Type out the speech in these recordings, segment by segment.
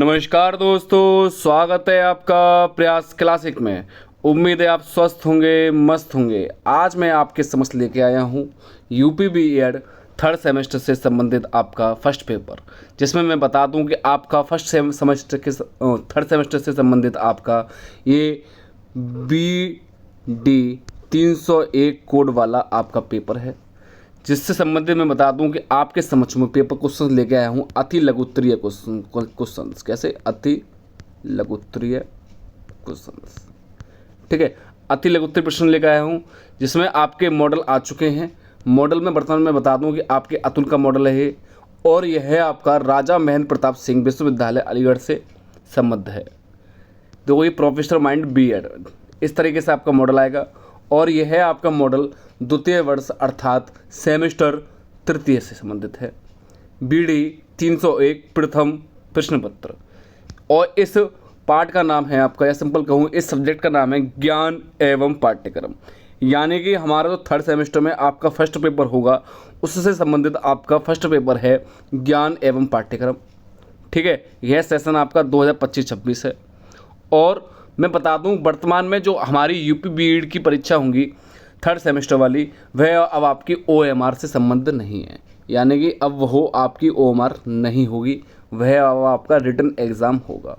नमस्कार दोस्तों, स्वागत है आपका प्रयास क्लासिक में। उम्मीद है आप स्वस्थ होंगे, मस्त होंगे। आज मैं आपके समक्ष लेके आया हूँ यूपी बीएड थर्ड सेमेस्टर से संबंधित आपका फर्स्ट पेपर, जिसमें मैं बता दूं कि आपका थर्ड सेमेस्टर से संबंधित आपका ये BD 301 कोड वाला आपका पेपर है, जिससे संबंधित मैं बता दूं कि आपके समक्ष में पेपर क्वेश्चन लेके आया हूं अति लघुत्तरीय क्वेश्चन। कैसे? अति लघुत्तरीय क्वेश्चन। ठीक है, अति लघुत्तरीय प्रश्न लेकर आया हूं, जिसमें आपके मॉडल आ चुके हैं। मॉडल में वर्तमान में बता दूं कि आपके अतुल का मॉडल है और यह है आपका राजा महेंद्र प्रताप सिंह विश्वविद्यालय अलीगढ़ से संबद्ध है। तो ये प्रोफेसर माइंड बीएड इस तरीके से आपका मॉडल आएगा। और यह है आपका मॉडल द्वितीय वर्ष अर्थात सेमेस्टर तृतीय से संबंधित है। BD 301 प्रथम प्रश्न पत्र। और इस पाठ का नाम है आपका, या सिंपल कहूँ इस सब्जेक्ट का नाम है ज्ञान एवं पाठ्यक्रम। यानी कि हमारा जो थर्ड सेमेस्टर में आपका फर्स्ट पेपर होगा, उससे संबंधित आपका फर्स्ट पेपर है ज्ञान एवं पाठ्यक्रम। ठीक है, यह सेशन आपका 2025-26 है। और मैं बता दूं, वर्तमान में जो हमारी यूपी बीएड की परीक्षा होंगी थर्ड सेमेस्टर वाली, वह अब आपकी OMR से संबंध नहीं है। यानी कि अब वो आपकी OMR नहीं होगी, वह अब आपका रिटन एग्ज़ाम होगा।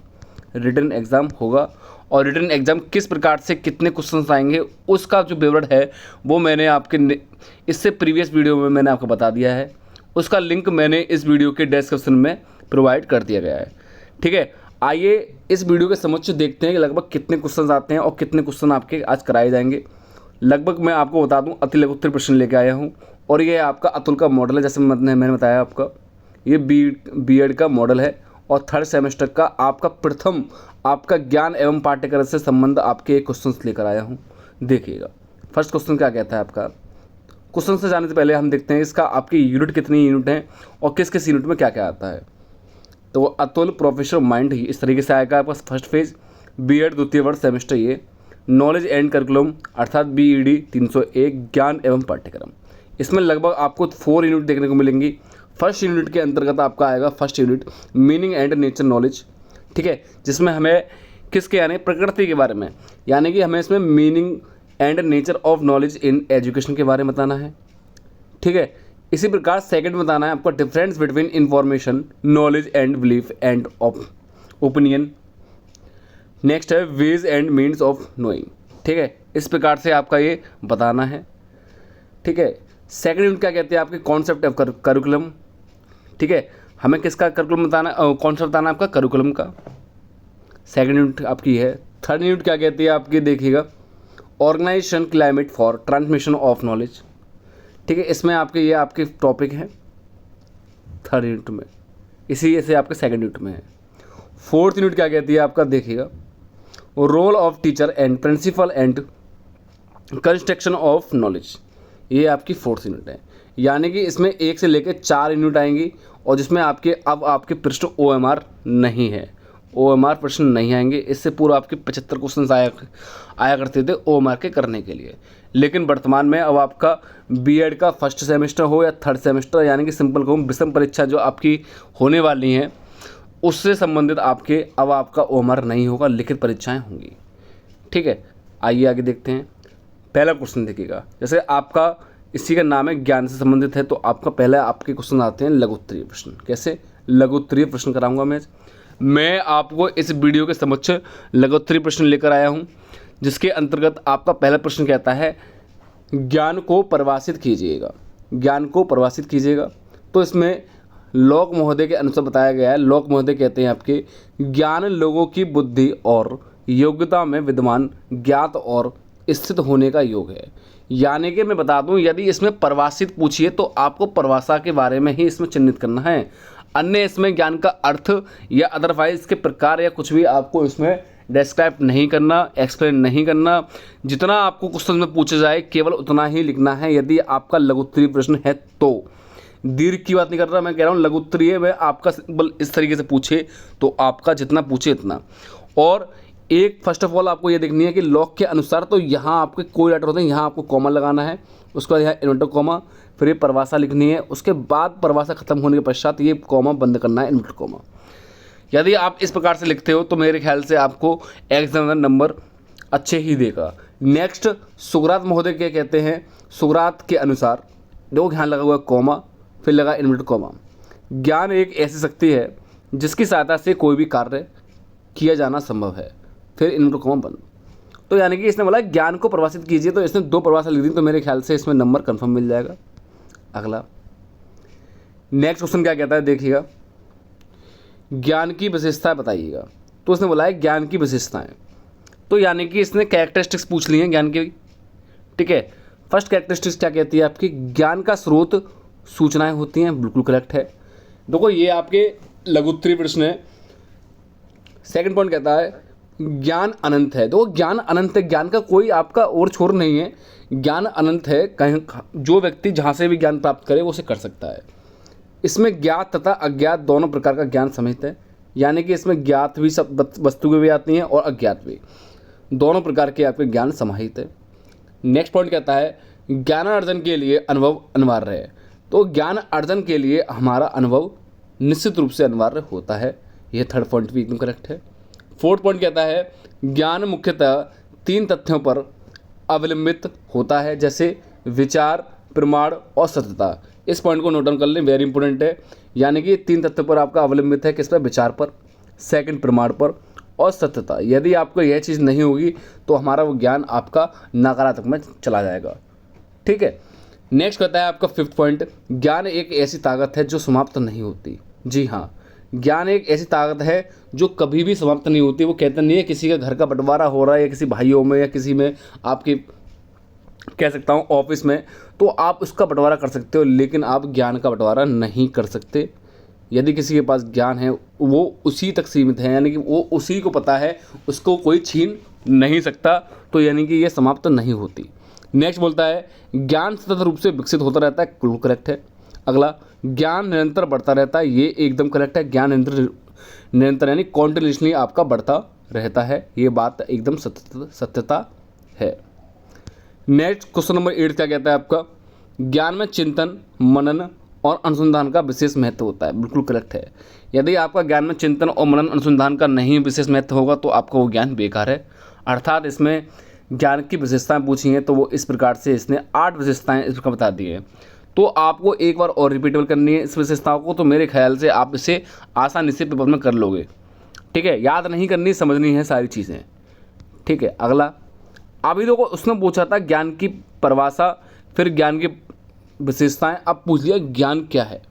रिटन एग्ज़ाम होगा। और रिटन एग्ज़ाम किस प्रकार से कितने क्वेश्चंस आएंगे उसका जो विवरण है वो मैंने आपके इससे प्रीवियस वीडियो में मैंने आपको बता दिया है। उसका लिंक मैंने इस वीडियो के डिस्क्रिप्शन में प्रोवाइड कर दिया गया है। ठीक है, आइए इस वीडियो के समक्ष देखते हैं कि लगभग कितने क्वेश्चन आते हैं और कितने क्वेश्चन आपके आज कराए जाएंगे। लगभग मैं आपको बता दूं अति लघुत्तरीय प्रश्न लेके आया हूं। और ये आपका अतुल का मॉडल है, जैसे मैंने बताया आपका ये बीएड का मॉडल है। और थर्ड सेमेस्टर का आपका प्रथम आपका ज्ञान एवं पाठ्यक्रम से संबंध आपके क्वेश्चन लेकर आया हूँ। देखिएगा फर्स्ट क्वेश्चन क्या कहता है आपका। क्वेश्चन से जाने से पहले हम देखते हैं इसका आपकी यूनिट कितनी यूनिट हैं और किस किस यूनिट में क्या क्या आता है। तो अतुल प्रोफेसर माइंड ही इस तरीके से आएगा आपका फर्स्ट फेज बीएड द्वितीय वर्ष सेमेस्टर। ये नॉलेज एंड करिकुलम अर्थात BD 301 ज्ञान एवं पाठ्यक्रम। इसमें लगभग आपको 4 यूनिट देखने को मिलेंगी। फर्स्ट यूनिट के अंतर्गत आपका आएगा first unit meaning and nature knowledge. ठीक है, जिसमें हमें किसके यानी प्रकृति के बारे में, यानी कि हमें इसमें meaning and nature of knowledge in education के बारे में बताना है। ठीक है, इसी प्रकार सेकंड बताना है आपको difference between information knowledge and belief and of opinion. Next है ways and means of knowing. ठीक है, इस प्रकार से आपका ये बताना है। ठीक है, सेकंड यूनिट क्या कहते हैं आपके कॉन्सेप्ट ऑफ करिकुलम। ठीक है, हमें किसका करिकुलम बताना, कॉन्सेप्ट बताना आपका करिकुलम का। सेकंड यूनिट आपकी है। थर्ड यूनिट क्या कहती है आपकी, देखिएगा organisation climate for transmission of knowledge. ठीक है, इसमें आपके ये आपके टॉपिक हैं थर्ड यूनिट में, इसी से आपके सेकंड यूनिट में है। फोर्थ यूनिट क्या कहती है आपका, देखिएगा role of teacher and principal and construction of knowledge. ये आपकी फोर्थ यूनिट है। यानी कि इसमें 1 से लेकर 4 यूनिट आएंगी और जिसमें आपके प्रश्न OMR नहीं है। OMR प्रश्न नहीं आएंगे। इससे पूर्व आपके 75 क्वेश्चन आया करते थे OMR के करने के लिए। लेकिन वर्तमान में अब आपका बीएड का फर्स्ट सेमेस्टर हो या थर्ड सेमेस्टर, यानी कि सिंपल कहूँ विषम परीक्षा जो आपकी होने वाली हैं, उससे संबंधित अब आपका OMR नहीं होगा, लिखित परीक्षाएं होंगी। ठीक है, आइए आगे देखते हैं। पहला क्वेश्चन देखिएगा, जैसे आपका इसी का नाम है ज्ञान से संबंधित है, तो आपका पहले आपके क्वेश्चन आते हैं लघुत्तरीय प्रश्न। कैसे? लघुत्तरीय प्रश्न कराऊंगा मैं आपको इस वीडियो के समक्ष लघुत्तरीय प्रश्न लेकर आया हूं, जिसके अंतर्गत आपका पहला प्रश्न कहता है ज्ञान को परिभाषित कीजिएगा। ज्ञान को परिभाषित कीजिएगा। तो इसमें लॉक महोदय के अनुसार बताया गया है। लॉक महोदय कहते हैं आपके ज्ञान लोगों की बुद्धि और योग्यता में विद्यमान ज्ञात और स्थित होने का योग है। यानी कि मैं बता दूं, यदि इसमें परिभाषित पूछिए तो आपको परिभाषा के बारे में ही इसमें चिन्हित करना है। अन्य इसमें ज्ञान का अर्थ या अदरवाइज इसके प्रकार या कुछ भी आपको इसमें डिस्क्राइब नहीं करना, एक्सप्लेन नहीं करना। जितना आपको क्वेश्चन में पूछा जाए केवल उतना ही लिखना है, यदि आपका लघुत्तरीय प्रश्न है तो। दीर्घ की बात नहीं कर रहा, मैं कह रहा हूँ लघुत्तरीय में आपका सिंपल इस तरीके से पूछे तो आपका जितना पूछे इतना। और एक फर्स्ट ऑफ ऑल आपको ये देखनी है कि लॉक के अनुसार तो यहाँ आपके कोई लेटर होते हैं, यहाँ आपको कॉमा लगाना है, उसके बाद यहाँ इन्वर्टर कॉमा, फिर ये परिभाषा लिखनी है, उसके बाद परिभाषा खत्म होने के पश्चात ये कॉमा बंद करना है, इन्वर्टर कॉमा। यदि आप इस प्रकार से लिखते हो तो मेरे ख्याल से आपको एग्जाम में नंबर अच्छे ही देगा। नेक्स्ट, सुकरात महोदय क्या कहते हैं? सुकरात के अनुसार, देखो ध्यान लगा हुआ कॉमा, फिर लगा इनवर्टेड कॉमा, ज्ञान एक ऐसी शक्ति है जिसकी सहायता से कोई भी कार्य किया जाना संभव है, फिर इनवर्टेड कॉमा बंद। तो यानी कि इसने बोला ज्ञान को परिभाषित कीजिए, तो इसने 2 परिभाषा लिख दी, तो मेरे ख्याल से इसमें नंबर कन्फर्म मिल जाएगा। अगला नेक्स्ट क्वेश्चन क्या कहता है देखिएगा, ज्ञान की विशेषताएं बताइएगा। तो उसने बोला है ज्ञान की विशेषताएं, तो यानी कि इसने कैरेक्टरिस्टिक्स पूछ ली हैं ज्ञान की। ठीक है, फर्स्ट कैरेक्टरिस्टिक्स क्या कहती है आपकी? ज्ञान का स्रोत सूचनाएं होती हैं, बिल्कुल करेक्ट है। देखो ये आपके लघुत्तरीय प्रश्न है। सेकंड पॉइंट कहता है ज्ञान अनंत है। देखो ज्ञान अनंत है, ज्ञान का कोई आपका और छोर नहीं है, ज्ञान अनंत है, कहीं जो व्यक्ति जहाँ से भी ज्ञान प्राप्त करे वो उसे कर सकता है। इसमें ज्ञात तथा अज्ञात दोनों प्रकार का ज्ञान समाहित है, यानी कि इसमें ज्ञात भी सब वस्तुएं भी आती हैं और अज्ञात भी, दोनों प्रकार के आपके ज्ञान समाहित है। नेक्स्ट पॉइंट कहता है ज्ञानार्जन के लिए अनुभव अनिवार्य है। तो ज्ञान अर्जन के लिए हमारा अनुभव निश्चित रूप से अनिवार्य होता है, यह थर्ड पॉइंट भी एकदम करेक्ट है। फोर्थ पॉइंट कहता है ज्ञान मुख्यतः 3 तथ्यों पर अवलंबित होता है, जैसे विचार, प्रमाण और सत्यता। इस पॉइंट को नोट डाउन कर लें, वेरी इंपॉर्टेंट है। यानी कि 3 तथ्यों पर आपका अवलंबित है, किस पर? विचार पर, सेकंड प्रमाण पर और सत्यता। यदि आपको यह चीज़ नहीं होगी तो हमारा वो ज्ञान आपका नकारात्मक में चला जाएगा। ठीक है, नेक्स्ट कहता है आपका फिफ्थ पॉइंट, ज्ञान एक ऐसी ताकत है जो समाप्त नहीं होती। जी हाँ, ज्ञान एक ऐसी ताकत है जो कभी भी समाप्त नहीं होती। वो कहते नहीं है किसी का घर का बंटवारा हो रहा है या किसी भाइयों में या किसी में, आपकी कह सकता हूँ ऑफिस में, तो आप उसका बंटवारा कर सकते हो, लेकिन आप ज्ञान का बंटवारा नहीं कर सकते। यदि किसी के पास ज्ञान है वो उसी तक सीमित है, यानी कि वो उसी को पता है, उसको कोई छीन नहीं सकता, तो यानी कि ये समाप्त नहीं होती। नेक्स्ट बोलता है ज्ञान सतत रूप से विकसित होता रहता है, बिल्कुल करेक्ट है। अगला, ज्ञान निरंतर बढ़ता रहता है, ये एकदम करेक्ट है। ज्ञान निरंतर यानी कॉन्टिन्यूसली आपका बढ़ता रहता है, ये बात एकदम सत्यता है। नेक्स्ट क्वेश्चन नंबर 8 क्या कहता है आपका? ज्ञान में चिंतन, मनन और अनुसंधान का विशेष महत्व होता है, बिल्कुल करेक्ट है। यदि आपका ज्ञान में चिंतन और मनन अनुसंधान का नहीं विशेष महत्व होगा तो आपका वो ज्ञान बेकार है। अर्थात इसमें ज्ञान की विशेषताएं पूछी हैं तो वो इस प्रकार से इसने 8 विशेषताएं इस प्रकार बता दी हैं, तो आपको एक बार और रिपीटेबल करनी है इस विशेषताओं को, तो मेरे ख्याल से आप इसे आसानी से पेपर में कर लोगे। ठीक है, याद नहीं करनी, समझनी है सारी चीज़ें। ठीक है, अगला, अभी देखो उसने पूछा था ज्ञान की परिभाषा, फिर ज्ञान की विशेषताएं, अब पूछ लिया ज्ञान क्या है।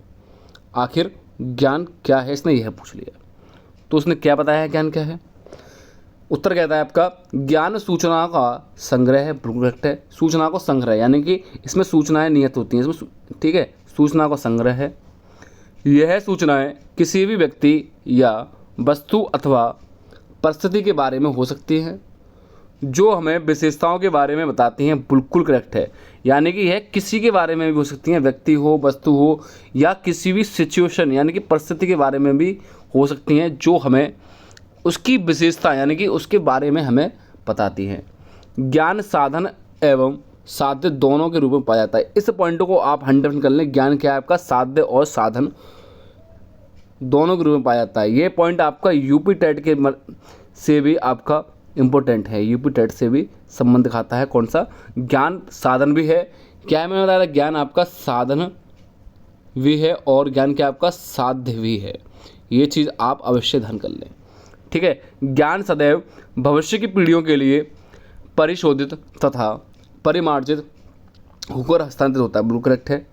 आखिर ज्ञान क्या है इसने यह पूछ लिया, तो उसने क्या बताया है ज्ञान क्या है? उत्तर कहता है आपका ज्ञान सूचना का संग्रह है, बिल्कुल करेक्ट है। सूचना को संग्रह यानी कि इसमें सूचनाएं नियत होती हैं इसमें, ठीक है, सूचना का संग्रह है। यह सूचनाएं किसी भी व्यक्ति या वस्तु अथवा परिस्थिति के बारे में हो सकती हैं जो हमें विशेषताओं के बारे में बताती हैं, बिल्कुल करेक्ट है। यानी कि यह किसी के बारे में भी हो सकती हैं, व्यक्ति हो, वस्तु हो, या किसी भी सिचुएशन यानी कि परिस्थिति के बारे में भी हो सकती हैं जो हमें उसकी विशेषता यानी कि उसके बारे में हमें बताती हैं। ज्ञान साधन एवं साध्य दोनों के रूप में पाया जाता है। इस पॉइंट को आप 100% कर लें, ज्ञान क्या है आपका? साध्य और साधन दोनों के रूप में पाया जाता है। ये पॉइंट आपका यूपी टेट के से भी आपका इम्पोर्टेंट है, यूपी टेट से भी संबंध दिखाता है। कौन सा? ज्ञान साधन भी है, क्या है मैंने बताया, ज्ञान आपका साधन भी है और ज्ञान क्या आपका? साध्य भी है। ये चीज़ आप अवश्य ध्यान कर लें। ठीक है, ज्ञान सदैव भविष्य की पीढ़ियों के लिए परिशोधित तथा परिमार्जित होकर हस्तांतरित होता है, बिल्कुल करेक्ट है।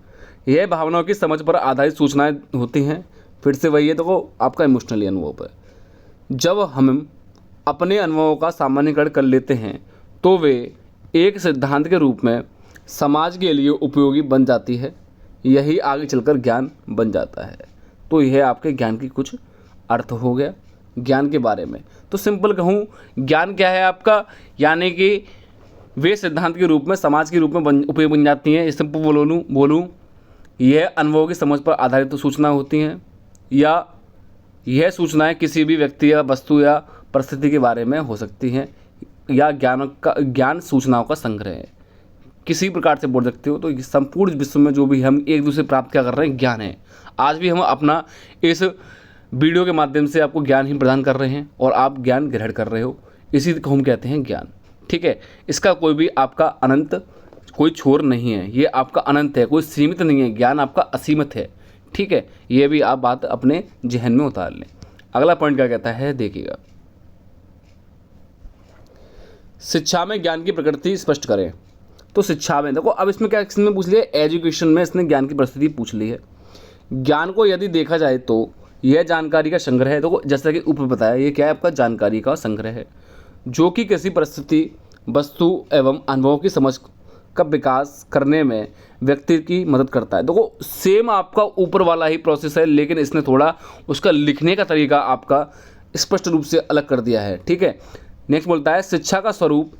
यह भावनाओं की समझ पर आधारित सूचनाएं होती हैं। फिर से वही है, देखो आपका इमोशनली अनुभव है। जब हम अपने अनुभवों का सामान्यीकरण कर लेते हैं तो वे एक सिद्धांत के रूप में समाज के लिए उपयोगी बन जाती है, यही आगे चलकर ज्ञान बन जाता है। तो यह आपके ज्ञान की कुछ अर्थ हो गया ज्ञान के बारे में। तो सिंपल कहूँ, ज्ञान क्या है आपका? यानी कि वे सिद्धांत के रूप में, समाज के रूप में उपयोग बन जाती हैं। सिंपल बोलूँ यह अनुभवों की समझ पर आधारित सूचना होती हैं, या यह सूचनाएं किसी भी व्यक्ति या वस्तु या परिस्थिति के बारे में हो सकती हैं, या ज्ञान सूचनाओं का संग्रह है, किसी प्रकार से बोल सकते हो। तो संपूर्ण विश्व में जो भी हम एक दूसरे प्राप्त क्या कर रहे हैं, ज्ञान है। आज भी हम अपना इस वीडियो के माध्यम से आपको ज्ञान ही प्रदान कर रहे हैं और आप ज्ञान ग्रहण कर रहे हो, इसी को हम कहते हैं ज्ञान। ठीक है, इसका कोई भी आपका अनंत कोई छोर नहीं है, ये आपका अनंत है, कोई सीमित नहीं है, ज्ञान आपका असीमित है। ठीक है, ये भी आप बात अपने जहन में उतार लें। अगला पॉइंट क्या कहता है देखिएगा, शिक्षा में ज्ञान की प्रकृति स्पष्ट करें। तो शिक्षा में देखो, अब इसमें क्या इसने पूछ लिया, एजुकेशन में इसने ज्ञान की प्रकृति पूछ ली है। ज्ञान को यदि देखा जाए तो यह जानकारी का संग्रह है। देखो जैसा कि ऊपर बताया, ये क्या है, आपका जानकारी का संग्रह है जो कि किसी परिस्थिति, वस्तु एवं अनुभवों की समझ का विकास करने में व्यक्ति की मदद करता है। देखो सेम आपका ऊपर वाला ही प्रोसेस है, लेकिन इसने थोड़ा उसका लिखने का तरीका आपका स्पष्ट रूप से अलग कर दिया है। ठीक है, नेक्स्ट बोलता है, शिक्षा का स्वरूप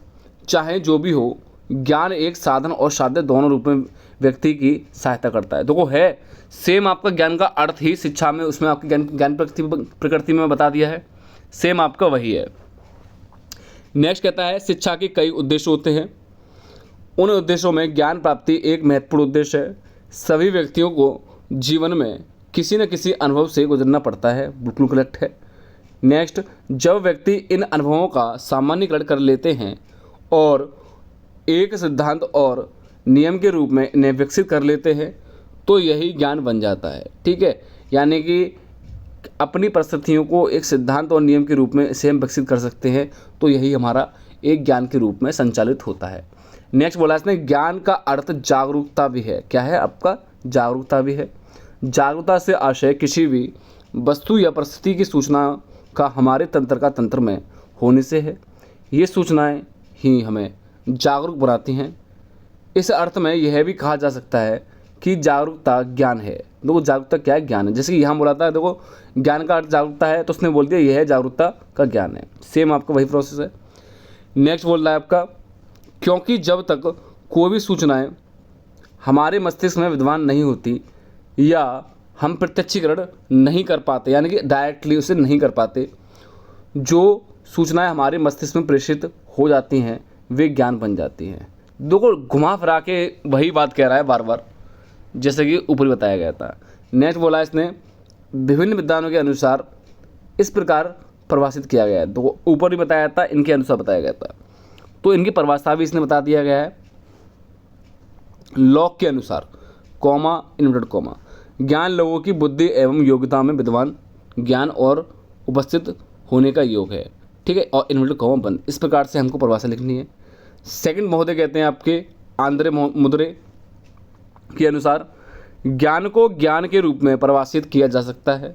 चाहे जो भी हो, ज्ञान एक साधन और साध्य दोनों रूप में व्यक्ति की सहायता करता है। देखो है सेम आपका ज्ञान का अर्थ ही शिक्षा में, उसमें आपकी ज्ञान प्रकृति में बता दिया है, सेम आपका वही है। नेक्स्ट कहता है, शिक्षा के कई उद्देश्य होते हैं, उन उद्देश्यों में ज्ञान प्राप्ति एक महत्वपूर्ण उद्देश्य है। सभी व्यक्तियों को जीवन में किसी न किसी अनुभव से गुजरना पड़ता है, बिल्कुल करेक्ट है। नेक्स्ट, जब व्यक्ति इन अनुभवों का सामान्यीकरण कर लेते हैं और एक सिद्धांत और नियम के रूप में इन्हें विकसित कर लेते हैं तो यही ज्ञान बन जाता है। ठीक है, यानी कि अपनी परिस्थितियों को एक सिद्धांत और नियम के रूप में इसे हम विकसित कर सकते हैं, तो यही हमारा एक ज्ञान के रूप में संचालित होता है। नेक्स्ट बोला इसने, ज्ञान का अर्थ जागरूकता भी है। क्या है आपका, जागरूकता भी है। जागरूकता से आशय किसी भी वस्तु या परिस्थिति की सूचना का हमारे तंत्र में होने से है। ये सूचनाएं ही हमें जागरूक बनाती हैं। इस अर्थ में यह भी कहा जा सकता है कि जागरूकता ज्ञान है। देखो जागरूकता क्या है, ज्ञान है। जैसे कि यहाँ बोला था, देखो ज्ञान का अर्थ जागरूकता है, तो उसने बोल दिया यह है जागरूकता का ज्ञान है। सेम आपका वही प्रोसेस है। नेक्स्ट बोल रहा है आपका, क्योंकि जब तक कोई भी सूचनाएं हमारे मस्तिष्क में विद्यमान नहीं होती या हम प्रत्यक्षीकरण नहीं कर पाते, यानी कि डायरेक्टली उसे नहीं कर पाते, जो सूचनाएं हमारे मस्तिष्क में प्रेषित हो जाती हैं वे ज्ञान बन जाती हैं। देखो घुमा फिरा के वही बात कह रहा है बार बार, जैसे कि ऊपर बताया गया था। नेक्स्ट बोला इसने, विभिन्न विद्वानों के अनुसार इस प्रकार परिभाषित किया गया है। तो ऊपर ही बताया था, इनके अनुसार बताया गया था, तो इनकी परिभाषा भी इसने बता दिया गया है। लॉक के अनुसार, कॉमा इनवर्टेड कॉमा, ज्ञान लोगों की बुद्धि एवं योग्यता में विद्वान ज्ञान और उपस्थित होने का योग है। ठीक है, और इनवर्टेड कॉमा बंद, इस प्रकार से हमको परिभाषा लिखनी है। सेकंड महोदय कहते हैं आपके आंद्रे मुद्रे के अनुसार, ज्ञान को ज्ञान के रूप में परिभाषित किया जा सकता है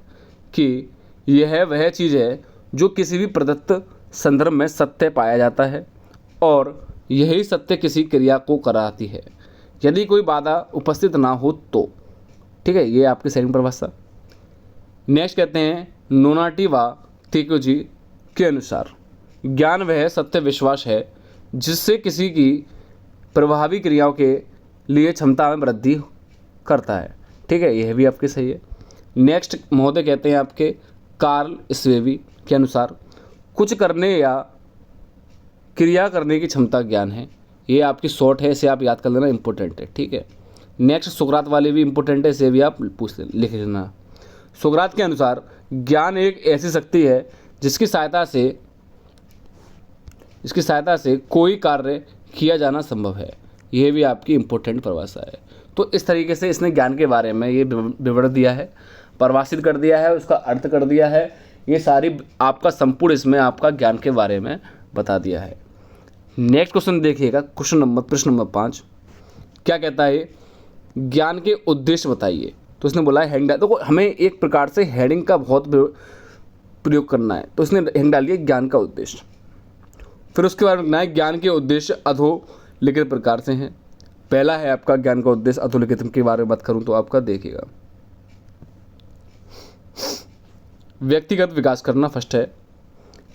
कि यह वह चीज़ है जो किसी भी प्रदत्त संदर्भ में सत्य पाया जाता है और यही सत्य किसी क्रिया को कराती है, यदि कोई बाधा उपस्थित ना हो तो। ठीक है, ये आपकी सेकंड परिभाषा। नेक्स्ट कहते हैं नोनाटी व थिकोजी के अनुसार, ज्ञान वह सत्य विश्वास है जिससे किसी की प्रभावी क्रियाओं के लिए क्षमता में वृद्धि करता है। ठीक है, यह भी आपके सही है। नेक्स्ट महोदय कहते हैं आपके कार्ल स्वेवी के अनुसार, कुछ करने या क्रिया करने की क्षमता ज्ञान है। ये आपकी शॉर्ट है, इसे आप याद कर लेना, इंपॉर्टेंट है। ठीक है, नेक्स्ट सुकरात वाले भी इंपॉर्टेंट है, इसे भी आप पूछ लिख लेना। सुकरात के अनुसार ज्ञान एक ऐसी शक्ति है जिसकी सहायता से कोई कार्य किया जाना संभव है। यह भी आपकी इम्पोर्टेंट परिभाषा है। तो इस तरीके से इसने ज्ञान के बारे में ये विवरण दिया है, परिभाषित कर दिया है, उसका अर्थ कर दिया है, ये सारी आपका संपूर्ण इसमें आपका ज्ञान के बारे में बता दिया है। नेक्स्ट क्वेश्चन देखिएगा, प्रश्न नंबर 5 क्या कहता है, ज्ञान के उद्देश्य बताइए। तो इसने बोला है हेडिंग। देखो हमें एक प्रकार से हेडिंग का बहुत प्रयोग करना है, तो इसने हेडिंग डाली है ज्ञान का उद्देश्य। फिर उसके बाद लिखना है ज्ञान के उद्देश्य अधोलिखित प्रकार से हैं। पहला है आपका ज्ञान का उद्देश्य अधोलिखित के बारे में बात करूं तो आपका देखिएगा, व्यक्तिगत विकास करना फर्स्ट है,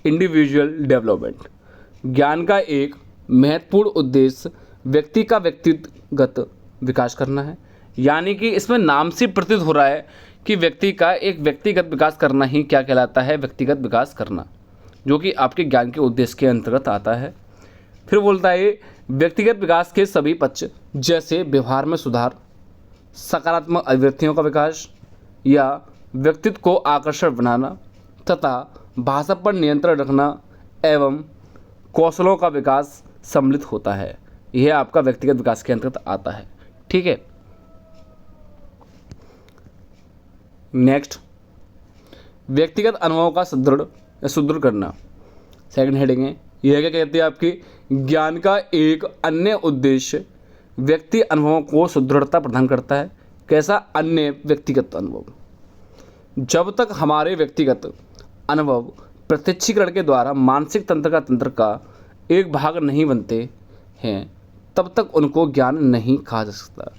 इंडिविजुअल डेवलपमेंट। ज्ञान का एक महत्वपूर्ण उद्देश्य व्यक्ति का व्यक्तिगत विकास करना है, यानी कि इसमें नाम से प्रतीत हो रहा है कि व्यक्ति का एक व्यक्तिगत विकास करना ही क्या कहलाता है, व्यक्तिगत विकास करना, जो कि आपके ज्ञान के उद्देश्य के अंतर्गत आता है। फिर बोलता है व्यक्तिगत विकास के सभी पक्ष, जैसे व्यवहार में सुधार, सकारात्मक अभिवृत्तियों का विकास या व्यक्तित्व को आकर्षक बनाना तथा भाषा पर नियंत्रण रखना एवं कौशलों का विकास सम्मिलित होता है। यह आपका व्यक्तिगत विकास के अंतर्गत आता है। ठीक है, नेक्स्ट, व्यक्तिगत अनुभवों का सुदृढ़ करना। सेकंड हेडिंग है, यह क्या कहती है आपकी, ज्ञान का एक अन्य उद्देश्य व्यक्ति अनुभवों को सुदृढ़ता प्रदान करता है। कैसा? अन्य व्यक्तिगत अनुभव। जब तक हमारे व्यक्तिगत अनुभव प्रत्यक्षीकरण के द्वारा मानसिक तंत्र का एक भाग नहीं बनते हैं, तब तक उनको ज्ञान नहीं कहा जा सकता।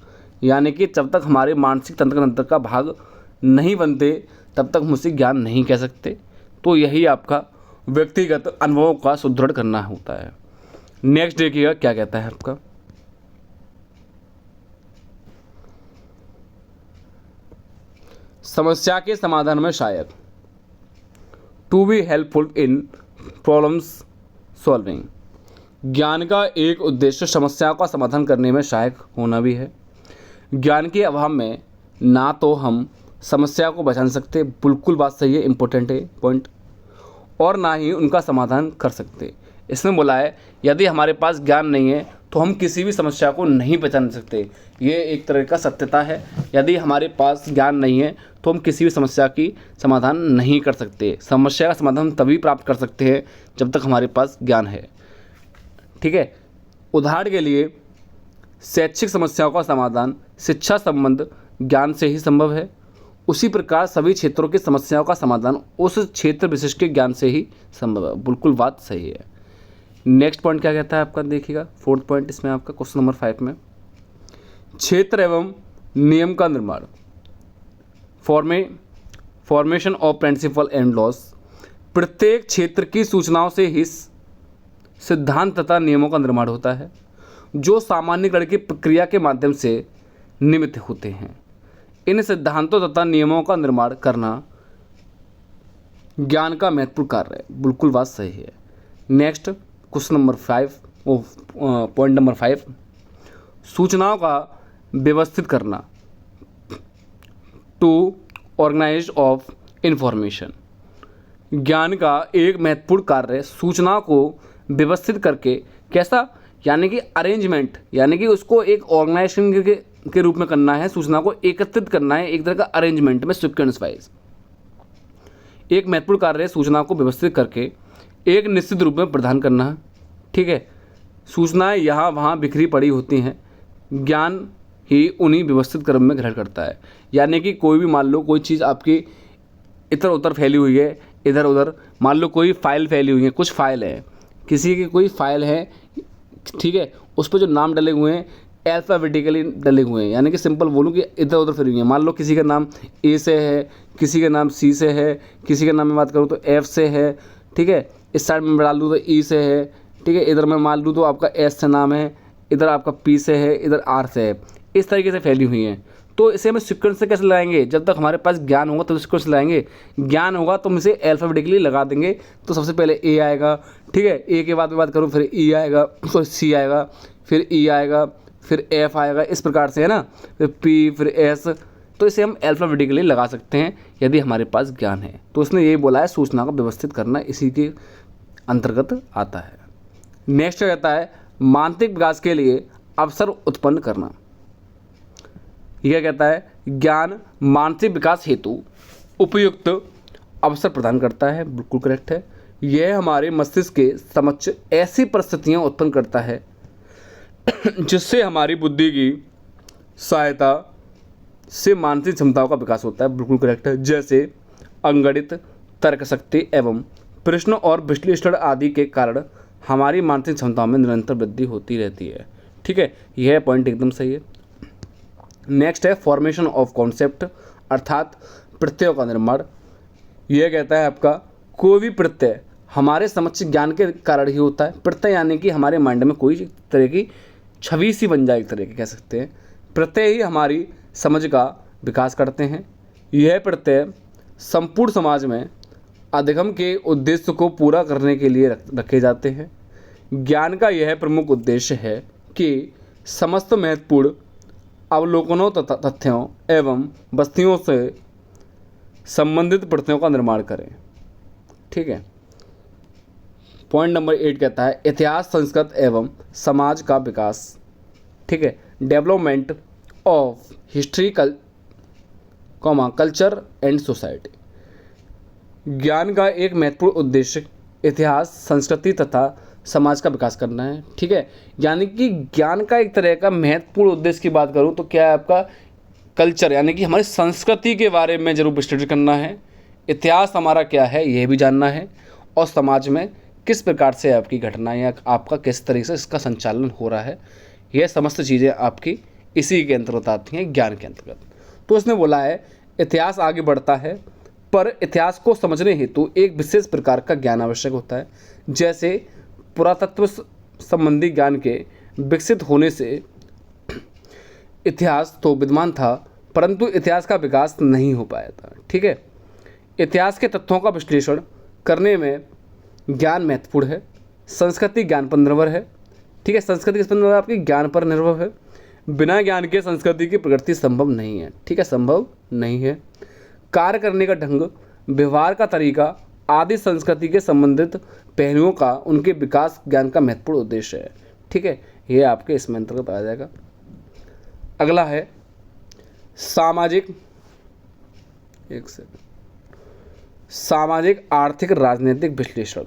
यानी कि जब तक हमारे मानसिक तंत्र का भाग नहीं बनते तब तक हम उसे ज्ञान नहीं कह सकते। तो यही आपका व्यक्तिगत अनुभवों का सुदृढ़ करना होता है। नेक्स्ट देखिएगा क्या कहता है आपका, समस्या के समाधान में सहायक, to be helpful in problems solving. ज्ञान का एक उद्देश्य समस्याओं का समाधान करने में सहायक होना भी है। ज्ञान के अभाव में ना तो हम समस्या को पहचान सकते, बिल्कुल बात सही है, इंपॉर्टेंट है पॉइंट, और ना ही उनका समाधान कर सकते। इसमें बोला है यदि हमारे पास ज्ञान नहीं है तो हम किसी भी समस्या को नहीं पहचान सकते। ये एक तरह का सत्यता है। यदि हमारे पास ज्ञान नहीं है तो हम किसी भी समस्या की समाधान नहीं कर सकते। समस्या का समाधान तभी प्राप्त कर सकते हैं जब तक हमारे पास ज्ञान है। ठीक है, उदाहरण के लिए शैक्षिक समस्याओं का समाधान शिक्षा संबंध ज्ञान से ही संभव है। उसी प्रकार सभी क्षेत्रों की समस्याओं का समाधान उस क्षेत्र विशिष्ट के ज्ञान से ही संभव है। बिल्कुल बात सही है। नेक्स्ट पॉइंट क्या कहता है आपका, देखिएगा फोर्थ पॉइंट इसमें आपका क्वेश्चन नंबर 5 में, क्षेत्र एवं नियम का निर्माण, formation of principle and laws. प्रत्येक क्षेत्र की सूचनाओं से ही सिद्धांत तथा नियमों का निर्माण होता है जो सामान्यीकरण की प्रक्रिया के माध्यम से निर्मित होते हैं। इन सिद्धांतों तथा नियमों का निर्माण करना ज्ञान का महत्वपूर्ण कार्य है। बिल्कुल बात सही है। Next question number 5, point number 5, सूचनाओं का व्यवस्थित करना, टू ऑर्गेनाइज ऑफ इंफॉर्मेशन। ज्ञान का एक महत्वपूर्ण कार्य सूचनाओं को व्यवस्थित करके, कैसा, यानी कि अरेंजमेंट, यानी कि उसको एक ऑर्गेनाइजेशन के रूप में करना है, सूचना को एकत्रित करना है एक तरह का अरेंजमेंट में सीक्वेंस वाइज। एक महत्वपूर्ण कार्य सूचना को व्यवस्थित करके एक निश्चित रूप में प्रदान करना है। ठीक है, सूचनाएं यहाँ वहाँ बिखरी पड़ी होती हैं, ज्ञान ही उन्हीं व्यवस्थित क्रम में ग्रहण करता है। यानी कि कोई भी मान लो कोई चीज़ आपकी इधर उधर फैली हुई है, इधर उधर, मान लो कोई फाइल फैली हुई है, कुछ फाइल है, किसी की कोई फाइल है, ठीक है, उस पर जो नाम डले हुए हैं अल्फ़ाबेटिकली डले हुए हैं, यानी कि सिंपल बोलूँ कि इधर उधर फिर हुई है। मान लो किसी का नाम ए से है, किसी का नाम सी से है, किसी का नाम मैं बात करूँ तो एफ से है। ठीक है, इस साइड में डाल दूँ तो ई से है। ठीक है, इधर मैं मान लूँ तो आपका एस से नाम है, इधर आपका पी से है, इधर आर से है, इस तरीके से फैली हुई हैं। तो इसे हम सीक्वेंस से कैसे लगाएंगे? जब तक हमारे पास ज्ञान होगा तो सीक्वेंस लगाएंगे। ज्ञान होगा तो हम इसे अल्फ़ाबेटिकली लगा देंगे। तो सबसे पहले ए आएगा, ठीक है, ए के बाद में बात करूँ फिर ई आएगा, सॉरी सी आएगा, फिर ई आएगा, फिर एफ आएगा, इस प्रकार से है ना, फिर पी, फिर एस। तो इसे हम अल्फ़ाबेटिकली लगा सकते हैं यदि हमारे पास ज्ञान है। तो उसने यही बोला है सूचना को व्यवस्थित करना इसी के अंतर्गत आता है। नेक्स्ट कहता है मानसिक विकास के लिए अवसर उत्पन्न करना। यह कहता है ज्ञान मानसिक विकास हेतु उपयुक्त अवसर प्रदान करता है। बिल्कुल करेक्ट है। यह हमारे मस्तिष्क के समक्ष ऐसी परिस्थितियां उत्पन्न करता है जिससे हमारी बुद्धि की सहायता से मानसिक क्षमताओं का विकास होता है। बिल्कुल करेक्ट है। जैसे अंगणित, तर्कशक्ति एवं प्रश्न और विश्लेषण आदि के कारण हमारी मानसिक क्षमताओं में निरंतर वृद्धि होती रहती है। ठीक है, यह पॉइंट एकदम सही है। नेक्स्ट है फॉर्मेशन ऑफ कॉन्सेप्ट, अर्थात प्रत्ययों का निर्माण। यह कहता है आपका कोई भी प्रत्यय हमारे समक्ष ज्ञान के कारण ही होता है। प्रत्यय यानी कि हमारे माइंड में कोई तरह की छवि सी बन जाए, एक तरह की कह सकते हैं। प्रत्यय ही हमारी समझ का विकास करते हैं। यह प्रत्यय संपूर्ण समाज में अधिगम के उद्देश्य को पूरा करने के लिए रखे जाते हैं। ज्ञान का यह प्रमुख उद्देश्य है कि समस्त महत्वपूर्ण अवलोकनों तथा तथ्यों एवं वस्तुओं से संबंधित प्रतियों का निर्माण करें। ठीक है। पॉइंट नंबर 8 कहता है इतिहास, संस्कृति एवं समाज का विकास। ठीक है। Development of history culture and society. ज्ञान का एक महत्वपूर्ण उद्देश्य इतिहास, संस्कृति तथा समाज का विकास करना है। ठीक है। यानी कि ज्ञान का एक तरह का महत्वपूर्ण उद्देश्य की बात करूं तो क्या है आपका कल्चर, यानी कि हमारी संस्कृति के बारे में जरूर विश्लेषण करना है। इतिहास हमारा क्या है यह भी जानना है, और समाज में किस प्रकार से आपकी घटना या आपका किस तरीके से इसका संचालन हो रहा है, यह समस्त चीज़ें आपकी इसी के अंतर्गत आती हैं, ज्ञान के अंतर्गत। तो उसने बोला है इतिहास आगे बढ़ता है, पर इतिहास को समझने हेतु एक विशेष प्रकार का ज्ञान आवश्यक होता है। जैसे पुरातत्व संबंधी ज्ञान के विकसित होने से इतिहास तो विद्यमान था, परंतु इतिहास का विकास नहीं हो पाया था। ठीक है। इतिहास के तथ्यों का विश्लेषण करने में ज्ञान महत्वपूर्ण है। संस्कृति ज्ञान पर निर्भर है। ठीक है। संस्कृति किस पर निर्भर है? आपकी ज्ञान पर निर्भर है। बिना ज्ञान के संस्कृति की प्रगति संभव नहीं है। ठीक है, संभव नहीं है। कार्य करने का ढंग, व्यवहार का तरीका आदि संस्कृति के संबंधित पहलुओं का उनके विकास ज्ञान का महत्वपूर्ण उद्देश्य है। ठीक है, ये आपके इसमें अंतर्गत आ जाएगा। अगला है सामाजिक आर्थिक राजनीतिक विश्लेषण,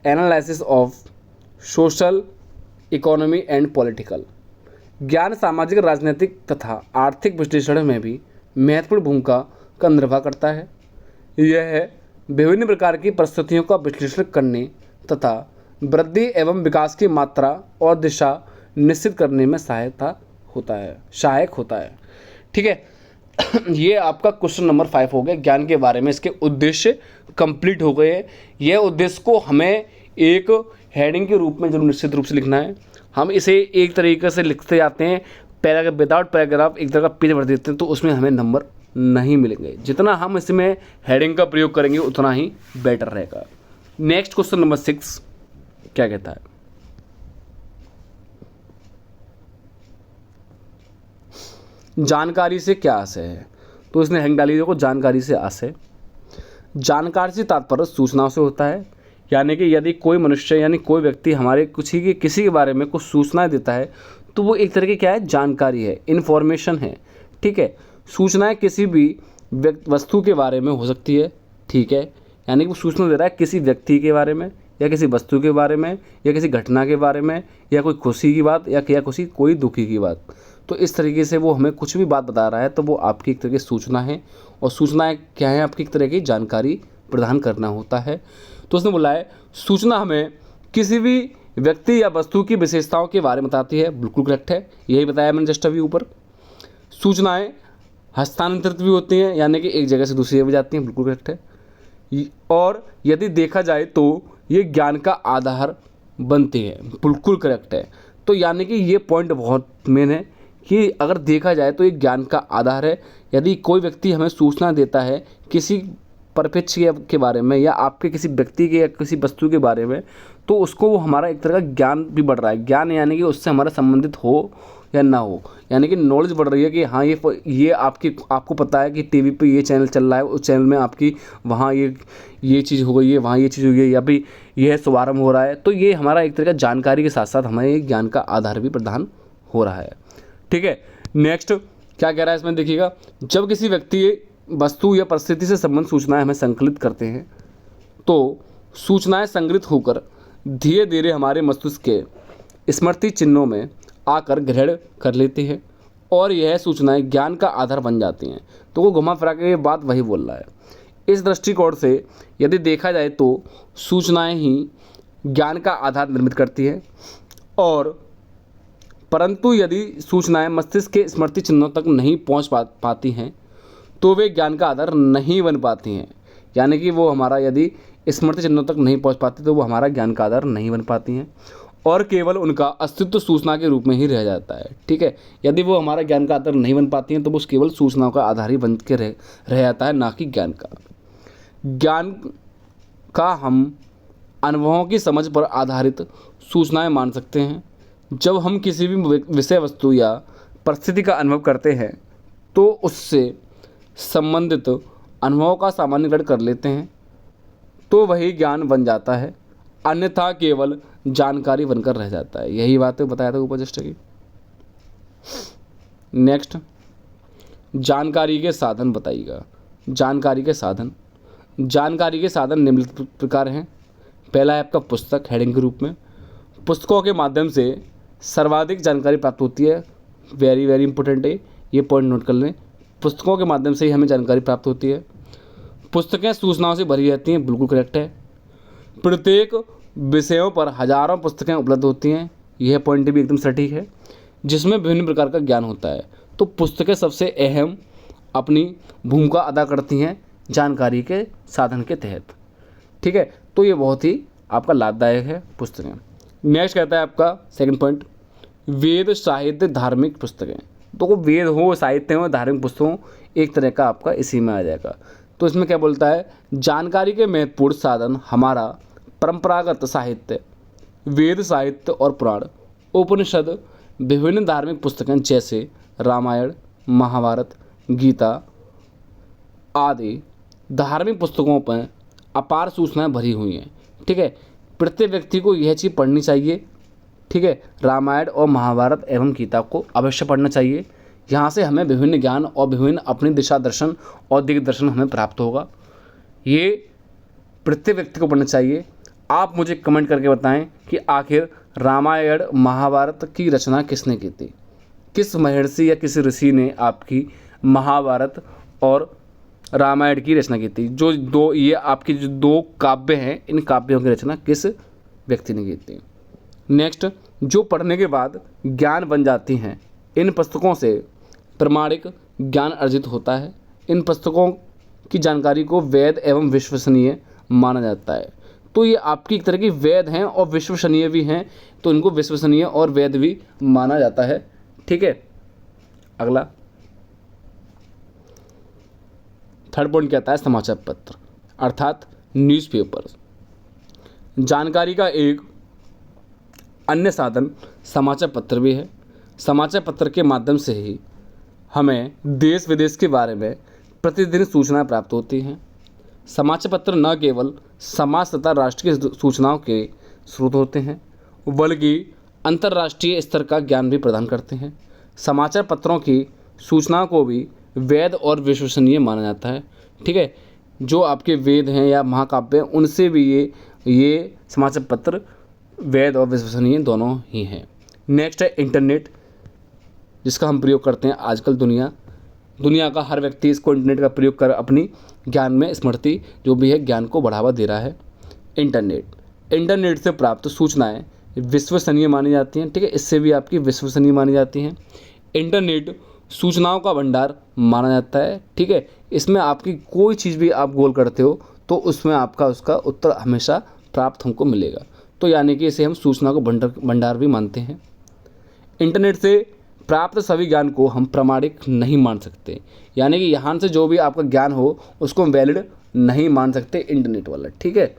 analysis of social economy and political. ज्ञान सामाजिक, राजनीतिक तथा आर्थिक विश्लेषण में भी महत्वपूर्ण भूमिका का निर्वाह करता है। यह विभिन्न प्रकार की परिस्थितियों का विश्लेषण करने तथा वृद्धि एवं विकास की मात्रा और दिशा निश्चित करने में सहायक होता है। ठीक है। ये आपका क्वेश्चन नंबर 5 हो गया ज्ञान के बारे में। इसके उद्देश्य कंप्लीट हो गए हैं। यह उद्देश्य को हमें एक हेडिंग के रूप में जरूर निश्चित रूप से लिखना है। हम इसे एक तरीके से लिखते जाते हैं, पैराग्राफ विदाउट पैराग्राफ एक तरह का पेज भर देते हैं, तो उसमें हमें नंबर नहीं मिलेंगे। जितना हम इसमें हेडिंग का प्रयोग करेंगे उतना ही बेटर रहेगा। नेक्स्ट क्वेश्चन नंबर 6 क्या कहता है? जानकारी से क्या आशय है? तो इसने हेडिंग डाली देखो, जानकारी से आशय। जानकारी से तात्पर्य सूचनाओं से होता है। यानी कि यदि कोई मनुष्य यानी कोई व्यक्ति हमारे किसी के बारे में कुछ सूचनाएं देता है तो वो एक तरह की क्या है? जानकारी है, इन्फॉर्मेशन है। ठीक है। सूचनाएं किसी भी वस्तु के बारे में हो सकती है। ठीक है। यानी कि वो सूचना दे रहा है किसी व्यक्ति के बारे में या किसी वस्तु के बारे में या किसी घटना के बारे में या कोई खुशी की बात या कोई दुखी की बात। तो इस तरीके से वो हमें कुछ भी बात बता रहा है तो वो आपकी एक तरह की सूचना है। और सूचनाएं क्या है? आपकी एक तरह की जानकारी प्रदान करना होता है। तो उसने बोला है सूचना हमें किसी भी व्यक्ति या वस्तु की विशेषताओं के बारे में बताती है। बिल्कुल करेक्ट है, यही बताया मैंने जस्ट अभी ऊपर। सूचनाएं हस्तांतरित भी होती हैं, यानी कि एक जगह से दूसरी जगह भी जाती हैं। बिल्कुल करेक्ट है। और यदि देखा जाए तो ये ज्ञान का आधार बनती है। बिल्कुल करेक्ट है। तो यानी कि ये पॉइंट बहुत मेन है कि अगर देखा जाए तो ये ज्ञान का आधार है। यदि कोई व्यक्ति हमें सूचना देता है किसी परिप्रेक्ष्य के बारे में या आपके किसी व्यक्ति के या किसी वस्तु के बारे में, तो उसको वो हमारा एक तरह का ज्ञान भी बढ़ रहा है। ज्ञान यानी कि उससे हमारा संबंधित हो या ना हो, यानी कि नॉलेज बढ़ रही है कि हाँ ये आपको पता है कि टीवी पे ये चैनल चल रहा है, उस चैनल में आपकी वहाँ ये चीज़ हो गई है, वहाँ ये चीज़ हो गई है, या भी यह शुभारंभ हो रहा है। तो ये हमारा एक तरह का जानकारी के साथ साथ हमें ज्ञान का आधार भी प्रदान हो रहा है। ठीक है। नेक्स्ट क्या कह रहा है इसमें देखिएगा, जब किसी व्यक्ति, वस्तु या परिस्थिति से संबंधित सूचनाएं हमें संकलित करते हैं तो सूचनाएं संग्रहित होकर धीरे धीरे हमारे मस्तिष्क के स्मृति चिन्हों में आकर ग्रहण कर लेती है और यह सूचनाएं ज्ञान का आधार बन जाती हैं। तो वो घुमा फिरा के ये बात वही बोल रहा है। इस दृष्टिकोण से यदि देखा जाए तो सूचनाएं ही ज्ञान का आधार निर्मित करती हैं, और परंतु यदि सूचनाएं मस्तिष्क के स्मृति चिन्हों तक नहीं पहुंच पाती हैं तो वे ज्ञान का आधार नहीं बन पाती हैं। यानी कि वो हमारा यदि स्मृति चिन्हों तक नहीं पहुंच पाती तो वो हमारा ज्ञान का आधार नहीं बन पाती हैं और केवल उनका अस्तित्व सूचना के रूप में ही रह जाता है। ठीक है। यदि वो हमारा ज्ञान का आधार नहीं बन पाती हैं तो वो केवल सूचनाओं का आधार ही बन के रह जाता है, ना कि ज्ञान का। ज्ञान का हम अनुभवों की समझ पर आधारित सूचनाएं मान सकते हैं। जब हम किसी भी विषय वस्तु या परिस्थिति का अनुभव करते हैं तो उससे संबंधित अनुभव का सामान्यीकरण कर लेते हैं तो वही ज्ञान बन जाता है, अन्यथा केवल जानकारी बनकर रह जाता है। यही बात बताया था ऊपर जस्ट की। नेक्स्ट, जानकारी के साधन बताइएगा। जानकारी के साधन निम्नलिखित प्रकार हैं। पहला है आपका पुस्तक, हेडिंग के रूप में। पुस्तकों के माध्यम से सर्वाधिक जानकारी प्राप्त होती है। वेरी वेरी इंपॉर्टेंट है, ये पॉइंट नोट कर लें। पुस्तकों के माध्यम से ही हमें जानकारी प्राप्त होती है। पुस्तकें सूचनाओं से भरी रहती हैं, बिल्कुल करेक्ट है। प्रत्येक विषयों पर हजारों पुस्तकें उपलब्ध होती हैं, यह पॉइंट भी एकदम सटीक है, जिसमें विभिन्न प्रकार का ज्ञान होता है। तो पुस्तकें सबसे अहम अपनी भूमिका अदा करती हैं जानकारी के साधन के तहत। ठीक है, तो ये बहुत ही आपका लाभदायक है पुस्तकें। नेक्स्ट कहता है आपका सेकंड पॉइंट, वेद, साहित्य, धार्मिक पुस्तकें। तो वेद हो, साहित्य हो, धार्मिक पुस्तक हो, एक तरह का आपका इसी में आ जाएगा। तो इसमें क्या बोलता है, जानकारी के महत्वपूर्ण साधन हमारा परंपरागत साहित्य, वेद, साहित्य और पुराण, उपनिषद, विभिन्न धार्मिक पुस्तकें जैसे रामायण, महाभारत, गीता आदि धार्मिक पुस्तकों पर अपार सूचनाएं भरी हुई हैं। ठीक है, प्रत्येक व्यक्ति को यह चीज़ पढ़नी चाहिए। ठीक है, रामायण और महाभारत एवं गीता को अवश्य पढ़ना चाहिए। यहाँ से हमें विभिन्न ज्ञान और विभिन्न अपनी दिशा दर्शन और दिग्दर्शन हमें प्राप्त होगा। ये प्रत्येक व्यक्ति को पढ़ना चाहिए। आप मुझे कमेंट करके बताएं कि आखिर रामायण महाभारत की रचना किसने की थी, किस महर्षि या किस ऋषि ने आपकी महाभारत और रामायण की रचना की थी। जो दो ये आपकी जो दो काव्य हैं, इन काव्यों की रचना किस व्यक्ति ने की थी। नेक्स्ट, जो पढ़ने के बाद ज्ञान बन जाती हैं, इन पुस्तकों से प्रमाणिक ज्ञान अर्जित होता है। इन पुस्तकों की जानकारी को वैध एवं विश्वसनीय माना जाता है। तो ये आपकी एक तरह की वैध हैं और विश्वसनीय भी हैं, तो इनको विश्वसनीय और वैध भी माना जाता है। ठीक है, अगला थर्ड पॉइंट कहता है समाचार पत्र अर्थात न्यूज़पेपर। जानकारी का एक अन्य साधन समाचार पत्र भी है। समाचार पत्र के माध्यम से ही हमें देश विदेश के बारे में प्रतिदिन सूचनाएं प्राप्त होती हैं। समाचार पत्र न केवल समाज तथा राष्ट्रीय सूचनाओं के स्रोत होते हैं, बल्कि अंतर्राष्ट्रीय स्तर का ज्ञान भी प्रदान करते हैं। समाचार पत्रों की सूचनाओं को भी वैध और विश्वसनीय माना जाता है। ठीक है, जो आपके वेद हैं या महाकाव्य हैं, उनसे भी ये समाचार पत्र वैध और विश्वसनीय दोनों ही हैं। नेक्स्ट है इंटरनेट, जिसका हम प्रयोग करते हैं आजकल। दुनिया का हर व्यक्ति इसको इंटरनेट का प्रयोग कर अपनी ज्ञान में स्मृति जो भी है ज्ञान को बढ़ावा दे रहा है। इंटरनेट से प्राप्त सूचनाएं विश्वसनीय मानी जाती हैं। ठीक है, इससे भी आपकी विश्वसनीय मानी जाती हैं। इंटरनेट सूचनाओं का भंडार माना जाता है। ठीक है, इसमें आपकी कोई चीज़ भी आप गोल करते हो तो उसमें आपका उसका उत्तर हमेशा प्राप्त हमको मिलेगा। तो यानी कि इसे हम सूचना को भंडार भी मानते हैं। इंटरनेट से प्राप्त सभी ज्ञान को हम प्रामाणिक नहीं मान सकते, यानी कि यहाँ से जो भी आपका ज्ञान हो उसको हम वैलिड नहीं मान सकते इंटरनेट वाला। ठीक है,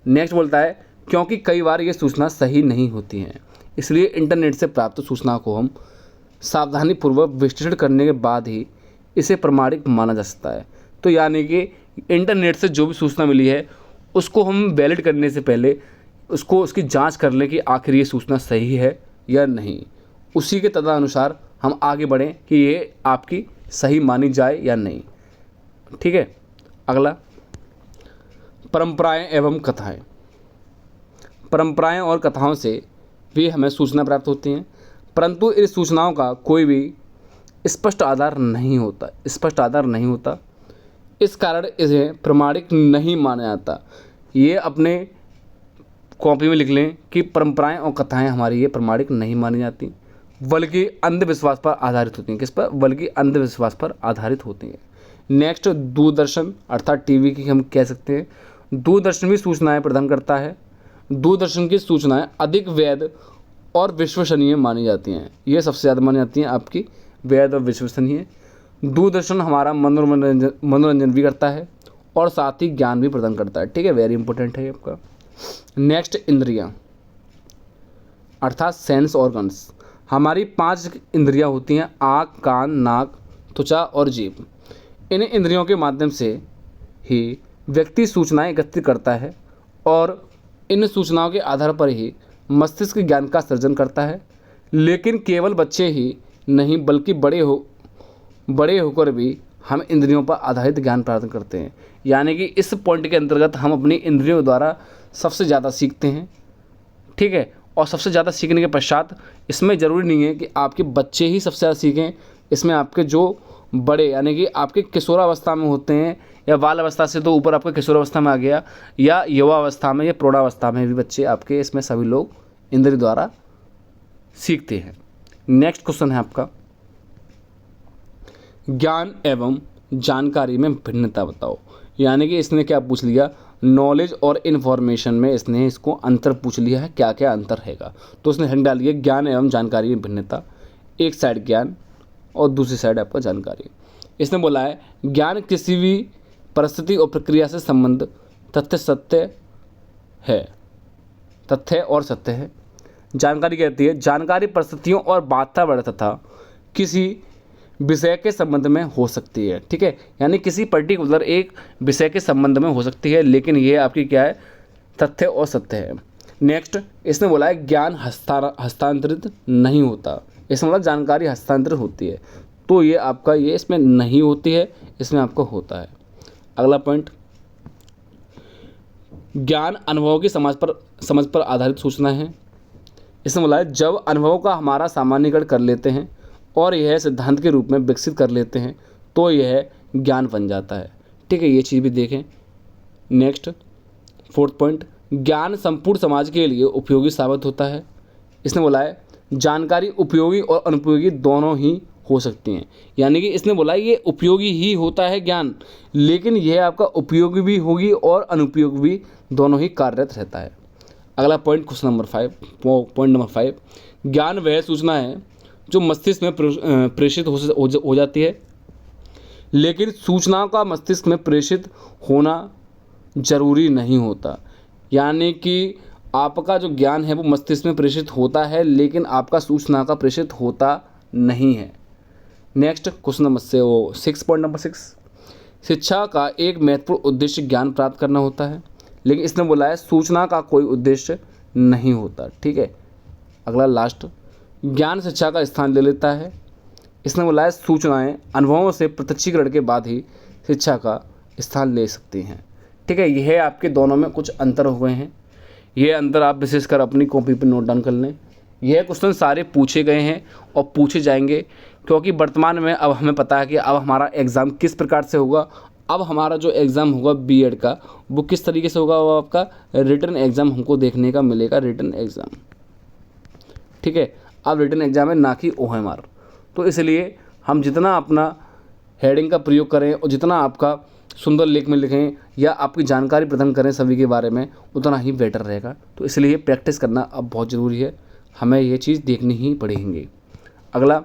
नेक्स्ट बोलता है क्योंकि कई बार ये सूचना सही नहीं होती हैं, इसलिए इंटरनेट से प्राप्त सूचना को हम सावधानीपूर्वक विश्लेषण करने के बाद ही इसे प्रामाणिक माना जा सकता है। तो यानी कि इंटरनेट से जो भी सूचना मिली है उसको हम वैलिड करने से पहले उसकी जांच कर लें कि आखिर ये सूचना सही है या नहीं। उसी के तदनुसार हम आगे बढ़ें कि ये आपकी सही मानी जाए या नहीं। ठीक है, अगला परंपराएं एवं कथाएं। परंपराएं और कथाओं से भी हमें सूचना प्राप्त होती हैं, परंतु इन सूचनाओं का कोई भी स्पष्ट आधार नहीं होता। इस कारण इसे प्रामाणिक नहीं माना जाता। ये अपने कॉपी में लिख लें कि परंपराएं और कथाएं हमारी ये प्रामाणिक नहीं मानी जाती, बल्कि अंधविश्वास पर आधारित होती हैं। किस पर? बल्कि अंधविश्वास पर आधारित होती हैं। नेक्स्ट, दूरदर्शन अर्थात टीवी की हम कह सकते हैं। दूरदर्शन भी सूचनाएं प्रदान करता है। दूरदर्शन की सूचनाएं अधिक वैध और विश्वसनीय मानी जाती हैं। ये सबसे ज़्यादा मानी जाती हैं आपकी वैध और विश्वसनीय। दूरदर्शन हमारा मनोरंजन भी करता है और साथ ही ज्ञान भी प्रदान करता है। ठीक है, वेरी इंपॉर्टेंट है आपका। नेक्स्ट, इंद्रियां अर्थात सेंस ऑर्गन्स। हमारी 5 इंद्रियां होती हैं, आँख, कान, नाक, त्वचा और जीभ। इन इंद्रियों के माध्यम से ही व्यक्ति सूचनाएं एकत्रित करता है और इन सूचनाओं के आधार पर ही मस्तिष्क ज्ञान का सृजन करता है। लेकिन केवल बच्चे ही नहीं बल्कि बड़े होकर भी हम इंद्रियों पर आधारित ज्ञान प्राप्त करते हैं। यानी कि इस पॉइंट के अंतर्गत हम अपनी इंद्रियों द्वारा सबसे ज़्यादा सीखते हैं, ठीक है। और सबसे ज़्यादा सीखने के पश्चात इसमें ज़रूरी नहीं है कि आपके बच्चे ही सबसे ज़्यादा सीखें, इसमें आपके जो बड़े यानी कि आपके किशोरावस्था में होते हैं या बाल अवस्था से तो ऊपर आपके किशोरावस्था में आ गया या युवावस्था में या प्रौढ़ावस्था में भी बच्चे आपके, इसमें सभी लोग इंद्रिय द्वारा सीखते हैं। नेक्स्ट क्वेश्चन है आपका, ज्ञान एवं जानकारी में भिन्नता बताओ। यानी कि इसने क्या पूछ लिया, नॉलेज और इन्फॉर्मेशन में इसने इसको अंतर पूछ लिया है, क्या क्या अंतर रहेगा। तो उसने हिंट डाली है ज्ञान एवं जानकारी में भिन्नता, एक साइड ज्ञान और दूसरी साइड आपका जानकारी। इसने बोला है ज्ञान किसी भी परिस्थिति और प्रक्रिया से संबंध तथ्य और सत्य है। जानकारी कहती है जानकारी परिस्थितियों और वातावरण तथा किसी विषय के संबंध में हो सकती है, ठीक है। यानी किसी पर्टिकुलर एक विषय के संबंध में हो सकती है, लेकिन ये आपकी क्या है, तथ्य और सत्य है। नेक्स्ट इसने बोला है ज्ञान हस्तांतरित नहीं होता। इसमें मतलब जानकारी हस्तांतरित होती है, तो ये आपका ये इसमें नहीं होती है, इसमें आपको होता है। अगला पॉइंट, ज्ञान अनुभवों की समझ पर आधारित सूचना है। इसमें बोला है जब अनुभवों का हमारा सामान्यीकरण कर लेते हैं और यह सिद्धांत के रूप में विकसित कर लेते हैं तो यह ज्ञान बन जाता है, ठीक है। ये चीज़ भी देखें। नेक्स्ट फोर्थ पॉइंट, ज्ञान संपूर्ण समाज के लिए उपयोगी साबित होता है। इसने बोला है जानकारी उपयोगी और अनुपयोगी दोनों ही हो सकती हैं। यानी कि इसने बोला ये उपयोगी ही होता है ज्ञान, लेकिन यह आपका उपयोगी भी होगी और अनुपयोगी भी, दोनों ही कार्यरत रहता है। अगला point question number 5, point number 5, ज्ञान वह सूचना है जो मस्तिष्क में प्रेषित हो जाती है, लेकिन सूचनाओं का मस्तिष्क में प्रेषित होना जरूरी नहीं होता। यानी कि आपका जो ज्ञान है वो मस्तिष्क में प्रेषित होता है, लेकिन आपका सूचना का प्रेषित होता नहीं है। Next question number 6, point number 6, शिक्षा का एक महत्वपूर्ण उद्देश्य ज्ञान प्राप्त करना होता है, लेकिन इसने बोला है सूचना का कोई उद्देश्य नहीं होता, ठीक है। अगला लास्ट, ज्ञान शिक्षा का स्थान ले लेता है। इसने बोला है सूचनाएं अनुभवों से प्रत्यक्षीकरण के बाद ही शिक्षा का स्थान ले सकती हैं, ठीक है। यह आपके दोनों में कुछ अंतर हुए हैं, ये अंतर आप विशेषकर अपनी कॉपी पर नोट डाउन कर लें। यह क्वेश्चन सारे पूछे गए हैं और पूछे जाएंगे, क्योंकि वर्तमान में अब हमें पता है कि अब हमारा एग्ज़ाम किस प्रकार से होगा। अब हमारा जो एग्ज़ाम होगा बीएड का वो किस तरीके से होगा, वो आपका रिटन एग्ज़ाम हमको देखने का मिलेगा, रिटन एग्ज़ाम, ठीक है। अब रिटन एग्ज़ाम है ना कि OMR। तो इसलिए हम जितना अपना हेडिंग का प्रयोग करें और जितना आपका सुंदर लेख में लिखें या आपकी जानकारी प्रदान करें सभी के बारे में, उतना ही बेटर रहेगा। तो इसलिए प्रैक्टिस करना अब बहुत ज़रूरी है, हमें ये चीज़ देखनी ही पड़ेगी। अगला,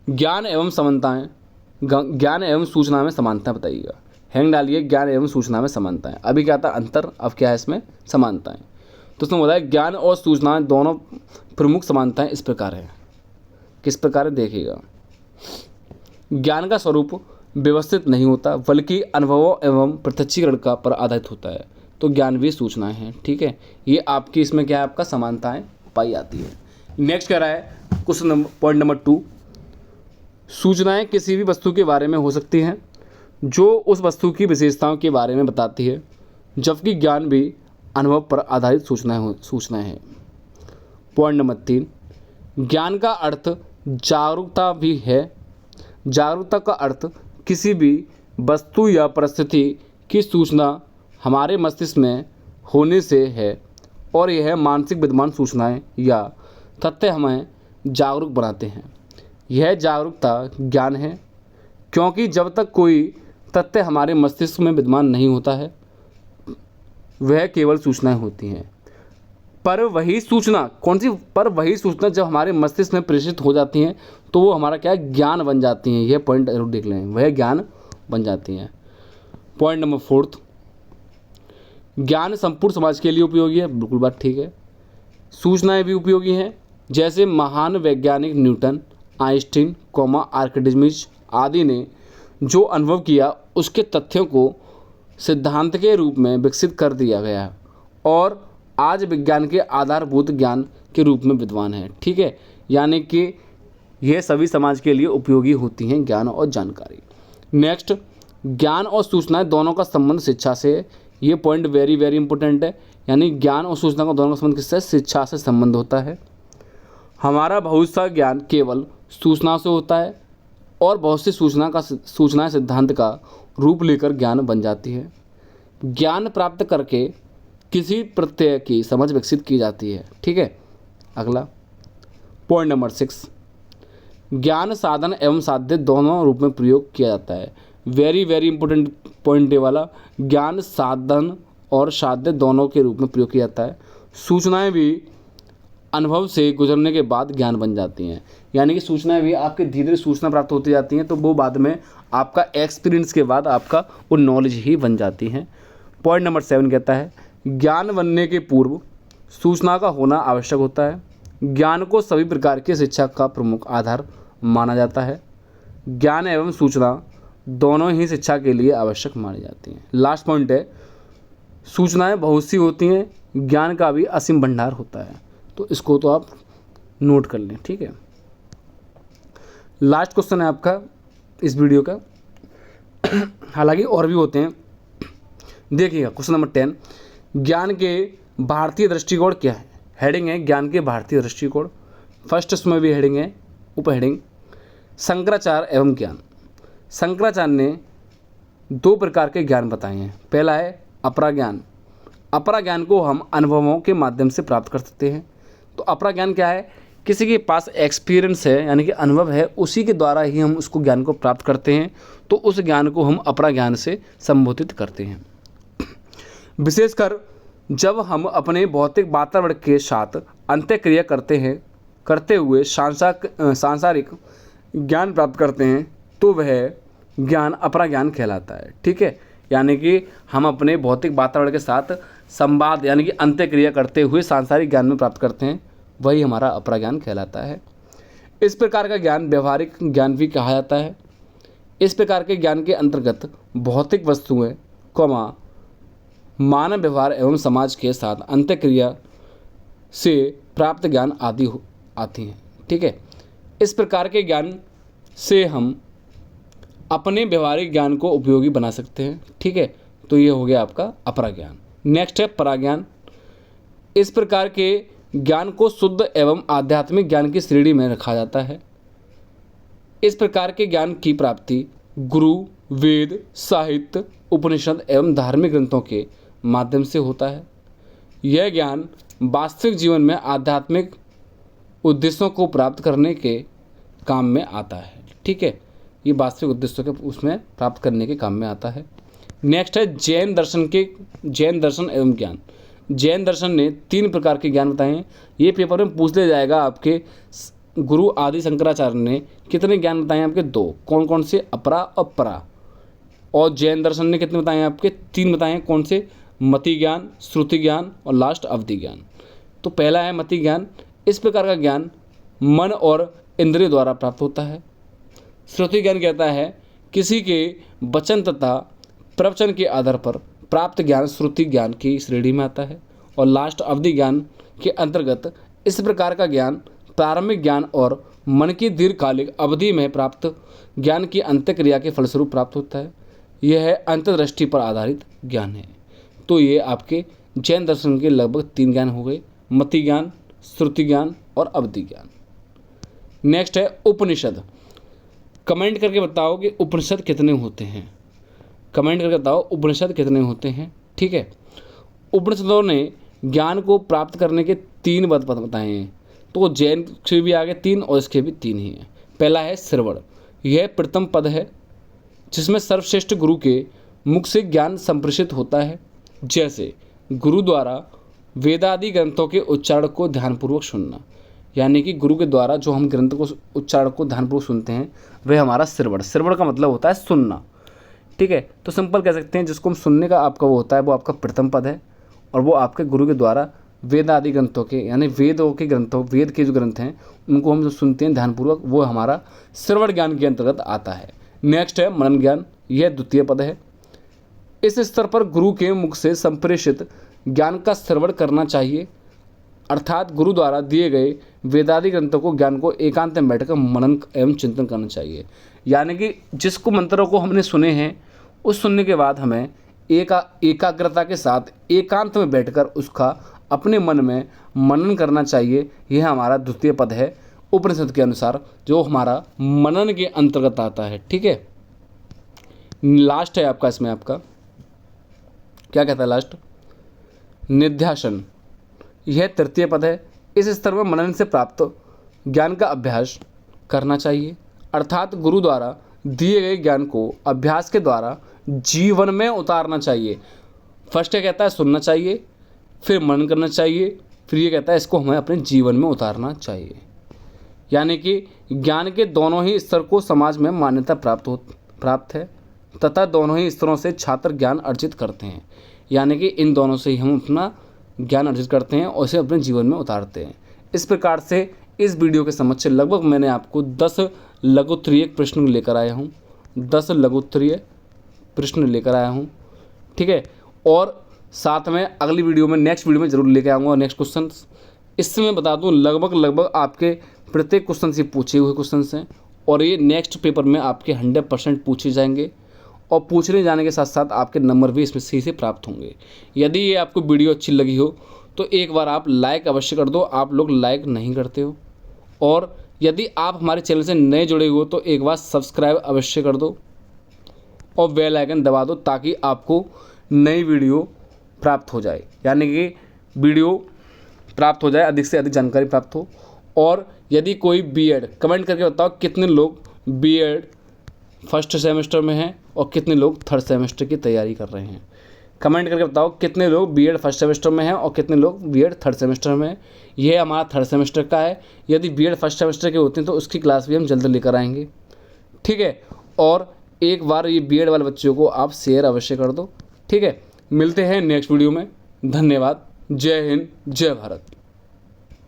ज्ञान एवं समानताएं, ज्ञान एवं सूचना में समानता बताइएगा। हैंग डालिए ज्ञान एवं सूचना में समानताएं। अभी क्या था अंतर, अब क्या है इसमें समानताएं। तो उसने बोला है ज्ञान और सूचनाएं दोनों प्रमुख समानताएं इस प्रकार है। किस प्रकार है देखिएगा। ज्ञान का स्वरूप व्यवस्थित नहीं होता, बल्कि अनुभवों एवं प्रत्यक्षीकरण का पर आधारित होता है। तो ज्ञान भी सूचनाएं हैं, ठीक है। ये आपकी इसमें क्या है, आपका समानताएं पाई जाती है। नेक्स्ट कह रहा है क्वेश्चन पॉइंट नंबर 2, सूचनाएं किसी भी वस्तु के बारे में हो सकती हैं जो उस वस्तु की विशेषताओं के बारे में बताती है, जबकि ज्ञान भी अनुभव पर आधारित सूचनाएं हैं। पॉइंट नंबर 3, ज्ञान का अर्थ जागरूकता भी है। जागरूकता का अर्थ किसी भी वस्तु या परिस्थिति की सूचना हमारे मस्तिष्क में होने से है, और यह मानसिक विद्यमान सूचनाएं या तथ्य हमें जागरूक बनाते हैं। यह जागरूकता ज्ञान है, क्योंकि जब तक कोई तथ्य हमारे मस्तिष्क में विद्यमान नहीं होता है वह केवल सूचनाएं होती हैं। पर वही सूचना वही सूचना जब हमारे मस्तिष्क में प्रेषित हो जाती हैं तो वो हमारा क्या है, ज्ञान बन जाती हैं। यह पॉइंट जरूर देख लें, वह ज्ञान बन जाती हैं। पॉइंट नंबर 4, ज्ञान संपूर्ण समाज के लिए उपयोगी है। बिल्कुल बात ठीक है। सूचनाएं भी उपयोगी हैं, जैसे महान वैज्ञानिक न्यूटन, आइंस्टीन, आर्किमिडीज आदि ने जो अनुभव किया उसके तथ्यों को सिद्धांत के रूप में विकसित कर दिया गया है और आज विज्ञान के आधारभूत ज्ञान के रूप में विद्वान है। ठीक है, यानी कि यह सभी समाज के लिए उपयोगी होती हैं, ज्ञान और जानकारी। नेक्स्ट, ज्ञान और सूचना दोनों का संबंध शिक्षा से है। ये पॉइंट वेरी वेरी इंपॉर्टेंट है, यानी ज्ञान और सूचना का दोनों का संबंध किससे? शिक्षा से संबंध होता है। हमारा बहुत सा ज्ञान केवल सूचना से होता है और बहुत सी सूचनाएं सिद्धांत का रूप लेकर ज्ञान बन जाती है। ज्ञान प्राप्त करके किसी प्रत्यय की समझ विकसित की जाती है। ठीक है, अगला पॉइंट नंबर 6, ज्ञान साधन एवं साध्य दोनों रूप में प्रयोग किया जाता है। वेरी वेरी इंपॉर्टेंट पॉइंट ये वाला, ज्ञान साधन और साध्य दोनों के रूप में प्रयोग किया जाता है। सूचनाएं भी अनुभव से गुजरने के बाद ज्ञान बन जाती हैं, यानी कि सूचनाएं भी आपके धीरे धीरे सूचना प्राप्त होती जाती हैं, तो वो बाद में आपका एक्सपीरियंस के बाद आपका वो नॉलेज ही बन जाती हैं। पॉइंट नंबर 7 कहता है, ज्ञान बनने के पूर्व सूचना का होना आवश्यक होता है। ज्ञान को सभी प्रकार की शिक्षा का प्रमुख आधार माना जाता है। ज्ञान एवं सूचना दोनों ही शिक्षा के लिए आवश्यक मानी जाती हैं। लास्ट पॉइंट है, सूचनाएं बहुत सी होती हैं, ज्ञान का भी असीम भंडार होता है। तो इसको तो आप नोट कर लें। ठीक है, लास्ट क्वेश्चन है आपका इस वीडियो का, हालांकि और भी होते हैं। देखिएगा क्वेश्चन नंबर 10, ज्ञान के भारतीय दृष्टिकोण क्या है? हेडिंग है ज्ञान के भारतीय दृष्टिकोण। फर्स्ट उसमें भी हेडिंग है, उप हेडिंग शंकराचार्य एवं ज्ञान। शंकराचार्य ने 2 प्रकार के ज्ञान बताए हैं। पहला है अपरा ज्ञान। अपरा ज्ञान को हम अनुभवों के माध्यम से प्राप्त कर सकते हैं। तो अपरा ज्ञान क्या है? किसी के पास एक्सपीरियंस है, यानी कि अनुभव है, उसी के द्वारा ही हम उसको ज्ञान को प्राप्त करते हैं, तो उस ज्ञान को हम अपरा ज्ञान से संबोधित करते हैं। विशेषकर जब हम अपने भौतिक वातावरण के साथ अंतःक्रिया करते हुए सांसारिक ज्ञान प्राप्त करते हैं, तो वह ज्ञान अपरा ज्ञान कहलाता है। ठीक है, यानी कि हम अपने भौतिक वातावरण के साथ संवाद यानी कि अंतःक्रिया करते हुए सांसारिक ज्ञान में प्राप्त करते हैं, वही हमारा अपरा ज्ञान कहलाता है। इस प्रकार का ज्ञान व्यवहारिक ज्ञान भी कहा जाता है। इस प्रकार के ज्ञान के अंतर्गत भौतिक वस्तुएं, मानव व्यवहार एवं समाज के साथ अंतःक्रिया से प्राप्त ज्ञान आदि आती हैं। ठीक है, इस प्रकार के ज्ञान से हम अपने व्यवहारिक ज्ञान को उपयोगी बना सकते हैं। ठीक है, तो ये हो गया आपका अपरा ज्ञान। नेक्स्ट है पराज्ञान। इस प्रकार के ज्ञान को शुद्ध एवं आध्यात्मिक ज्ञान की श्रेणी में रखा जाता है। इस प्रकार के ज्ञान की प्राप्ति गुरु, वेद, साहित्य, उपनिषद एवं धार्मिक ग्रंथों के माध्यम से होता है। यह ज्ञान वास्तविक जीवन में आध्यात्मिक उद्देश्यों को प्राप्त करने के काम में आता है। ठीक है, ये वास्तविक उद्देश्यों के उसमें प्राप्त करने के काम में आता है। नेक्स्ट है जैन दर्शन एवं ज्ञान। जैन दर्शन ने 3 प्रकार के ज्ञान बताए हैं। ये पेपर में पूछ लिया जाएगा आपके गुरु आदि शंकराचार्य ने कितने ज्ञान बताए हैं आपके? 2। कौन कौन से? अपरा और परा। और जैन दर्शन ने कितने बताए हैं आपके? 3 बताए हैं। कौन से? मति ज्ञान, श्रुति ज्ञान और लास्ट अवधि ज्ञान। तो पहला है मति ज्ञान। इस प्रकार का ज्ञान मन और इंद्रिय द्वारा प्राप्त होता है। श्रुति ज्ञान कहता है किसी के वचन तथा प्रवचन के आधार पर प्राप्त ज्ञान श्रुति ज्ञान की श्रेणी में आता है। और लास्ट अवधि ज्ञान के अंतर्गत इस प्रकार का ज्ञान प्रारंभिक ज्ञान और मन की दीर्घकालिक अवधि में प्राप्त ज्ञान की अंतःक्रिया के फलस्वरूप प्राप्त होता है। यह अंतर्दृष्टि पर आधारित ज्ञान है। तो ये आपके जैन दर्शन के लगभग 3 ज्ञान हो गए, मति ज्ञान, श्रुति ज्ञान और अवधि ज्ञान। नेक्स्ट है उपनिषद। कमेंट करके बताओ कि उपनिषद कितने होते हैं। कमेंट करके बताओ उपनिषद कितने होते हैं। ठीक है, उपनिषदों ने ज्ञान को प्राप्त करने के 3 पद बताए हैं। तो जैन से भी आगे 3 और इसके भी 3 ही हैं। पहला है श्रवण। यह प्रथम पद है जिसमें सर्वश्रेष्ठ गुरु के मुख से ज्ञान संप्रेषित होता है। जैसे गुरु द्वारा वेदादि ग्रंथों के उच्चारण को ध्यानपूर्वक सुनना, यानी कि गुरु के द्वारा जो हम ग्रंथ को उच्चारण को ध्यानपूर्वक सुनते हैं वह हमारा श्रवण। श्रवण का मतलब होता है सुनना। ठीक है, तो सिंपल कह सकते हैं जिसको हम सुनने का आपका वो होता है वो आपका प्रथम पद है, और वो आपके गुरु के द्वारा वेद आदि ग्रंथों के यानी वेदों के ग्रंथों वेद के जो ग्रंथ हैं उनको हम जो सुनते हैं ध्यानपूर्वक, वो हमारा श्रवण ज्ञान के अंतर्गत आता है। नेक्स्ट है मनन ज्ञान, यह द्वितीय पद है। इस स्तर पर गुरु के मुख से संप्रेषित ज्ञान का श्रवण करना चाहिए, अर्थात गुरु द्वारा दिए गए वेदादि ग्रंथों को ज्ञान को एकांत में बैठकर मनन एवं चिंतन करना चाहिए। यानी कि जिसको मंत्रों को हमने सुने हैं, उस सुनने के बाद हमें एकाग्रता के साथ एकांत में बैठकर उसका अपने मन में मनन करना चाहिए। यह हमारा द्वितीय पद है उपनिषद के अनुसार, जो हमारा मनन के अंतर्गत आता है। ठीक है, लास्ट है आपका, इसमें आपका क्या कहता है लास्ट, निध्यासन, यह तृतीय पद है। इस स्तर में मनन से प्राप्त ज्ञान का अभ्यास करना चाहिए, अर्थात गुरु द्वारा दिए गए ज्ञान को अभ्यास के द्वारा जीवन में उतारना चाहिए। फर्स्ट ये कहता है सुनना चाहिए, फिर मनन करना चाहिए, फिर ये कहता है इसको हमें अपने जीवन में उतारना चाहिए। यानी कि ज्ञान के दोनों ही स्तर को समाज में मान्यता प्राप्त है तथा दोनों ही स्तरों से छात्र ज्ञान अर्जित करते हैं। यानी कि इन दोनों से ही हम अपना ज्ञान अर्जित करते हैं और इसे अपने जीवन में उतारते हैं। इस प्रकार से इस वीडियो के समझ से लगभग मैंने आपको 10 लघुत्तरीय प्रश्न लेकर आया हूँ, 10 लघुत्तरीय प्रश्न लेकर आया हूँ। ठीक है, और साथ में अगली वीडियो में, नेक्स्ट वीडियो में ज़रूर लेकर आऊँगा नेक्स्ट क्वेश्चन। इससे मैं बता दूँ लगभग आपके प्रत्येक क्वेश्चन से पूछे हुए क्वेश्चन हैं और ये नेक्स्ट पेपर में आपके 100% पूछे जाएंगे और पूछने जाने के साथ साथ आपके नंबर भी इसमें सही से प्राप्त होंगे। यदि ये आपको वीडियो अच्छी लगी हो तो एक बार आप लाइक अवश्य कर दो, आप लोग लाइक नहीं करते हो। और यदि आप हमारे चैनल से नए जुड़े हुए हो तो एक बार सब्सक्राइब अवश्य कर दो और बेल आइकन दबा दो ताकि आपको नई वीडियो प्राप्त हो जाए, यानी कि वीडियो प्राप्त हो जाए, अधिक से अधिक जानकारी प्राप्त हो। और यदि कोई बीएड, कमेंट करके बताओ कितने लोग बीएड फर्स्ट सेमेस्टर में हैं और कितने लोग थर्ड सेमेस्टर की तैयारी कर रहे हैं। कमेंट करके बताओ कितने लोग बीएड फर्स्ट सेमेस्टर में हैं और कितने लोग बीएड थर्ड सेमेस्टर में हैं। यह हमारा थर्ड सेमेस्टर का है। यदि बीएड फर्स्ट सेमेस्टर के होते हैं तो उसकी क्लास भी हम जल्द लेकर आएंगे। ठीक है, और एक बार ये बीएड वाले बच्चों को आप शेयर अवश्य कर दो। ठीक है, मिलते हैं नेक्स्ट वीडियो में। धन्यवाद। जय हिंद, जय भारत।